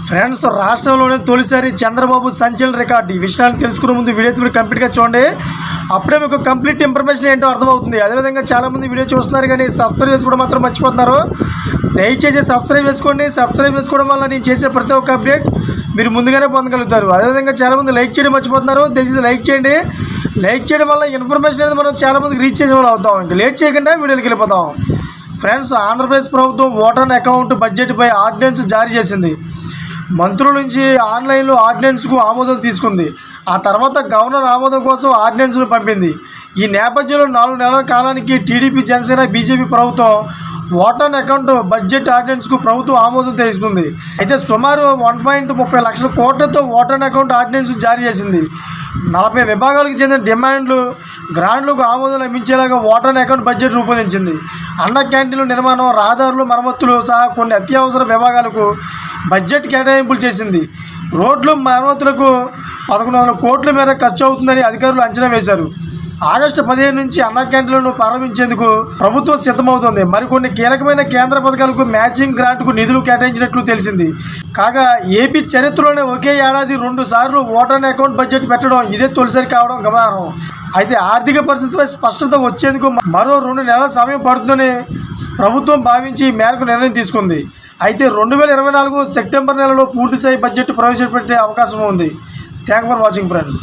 Friends, రాష్ట్రంలోనే తొలిసారి చంద్రబాబు సంచలన రికార్డు. ఈ విషయాన్ని తెలుసుకునే ముందు వీడియో మీరు కంప్లీట్గా చూడండి. అప్పుడే మీకు కంప్లీట్ ఇన్ఫర్మేషన్ ఏంటో అర్థమవుతుంది. అదేవిధంగా చాలామంది వీడియో చూస్తున్నారు కానీ సబ్స్క్రైబ్ చేసుకోవడం మాత్రం మర్చిపోతున్నారు. దయచేసి సబ్స్క్రైబ్ చేసుకోండి. సబ్స్క్రైబ్ చేసుకోవడం వల్ల నేను చేసే ప్రతి ఒక్క అప్డేట్ మీరు ముందుగానే పొందగలుగుతారు. అదేవిధంగా చాలామంది లైక్ చేయడం మర్చిపోతున్నారు. దయచేసి లైక్ చేయండి. లైక్ చేయడం వల్ల ఇన్ఫర్మేషన్ అనేది మనం చాలామందికి రీచ్ చేసే వాళ్ళు అవుతాం. ఇంకా లేట్ చేయకుండా వీడియోకి వెళ్ళిపోతాం. ఫ్రెండ్స్, ఆంధ్రప్రదేశ్ ప్రభుత్వం ఓటర్ అకౌంట్ బడ్జెట్పై ఆర్డినెన్స్ జారీ చేసింది. మంత్రుల నుంచి ఆన్లైన్లో ఆర్డినెన్స్కు ఆమోదం తీసుకుంది. ఆ తర్వాత గవర్నర్ ఆమోదం కోసం ఆర్డినెన్స్ను పంపింది. ఈ నేపథ్యంలో 4 నెలల కాలానికి టీడీపీ, జనసేన, బీజేపీ ప్రభుత్వం ఓటర్ అకౌంట్ బడ్జెట్ ఆర్డినెన్స్కు ప్రభుత్వం ఆమోదం తీసుకుంది. అయితే సుమారు 1.30 లక్షల కోట్లతో ఓటర్ అకౌంట్ ఆర్డినెన్స్ జారీ చేసింది. 40 విభాగాలకు చెందిన డిమాండ్లు, గ్రాంట్లకు ఆమోదం లభించేలాగా ఓటర్ అకౌంట్ బడ్జెట్ రూపొందించింది. అన్న క్యాంటీన్ల నిర్మాణం, రహదారులు, మరమ్మతులు సహా కొన్ని అత్యవసర విభాగాలకు బడ్జెట్ కేటాయింపులు చేసింది. రోడ్లు మరమ్మతులకు 1100 కోట్ల మేర ఖర్చు అవుతుందని అధికారులు అంచనా వేశారు. ఆగస్టు 15 నుంచి అన్న క్యాంటీన్లను ప్రారంభించేందుకు ప్రభుత్వం సిద్ధమవుతోంది. మరికొన్ని కీలకమైన కేంద్ర పథకాలకు మ్యాచింగ్ గ్రాంట్కు నిధులు కేటాయించినట్లు తెలిసింది. కాగా ఏపీ చరిత్రలోనే ఒకే ఏడాది 2 సార్లు ఓటర్ అకౌంట్ బడ్జెట్ పెట్టడం ఇదే తొలిసారి కావడం గమనార్హం. అయితే ఆర్థిక పరిస్థితిపై స్పష్టత వచ్చేందుకు మరో 2 నెలల సమయం పడుతుందని ప్రభుత్వం భావించి ఈ మేరకు నిర్ణయం తీసుకుంది. అయితే 2024 సెప్టెంబర్ నెలలో పూర్తిస్థాయి బడ్జెట్ ప్రవేశపెట్టే అవకాశం ఉంది. Thank for watching friends.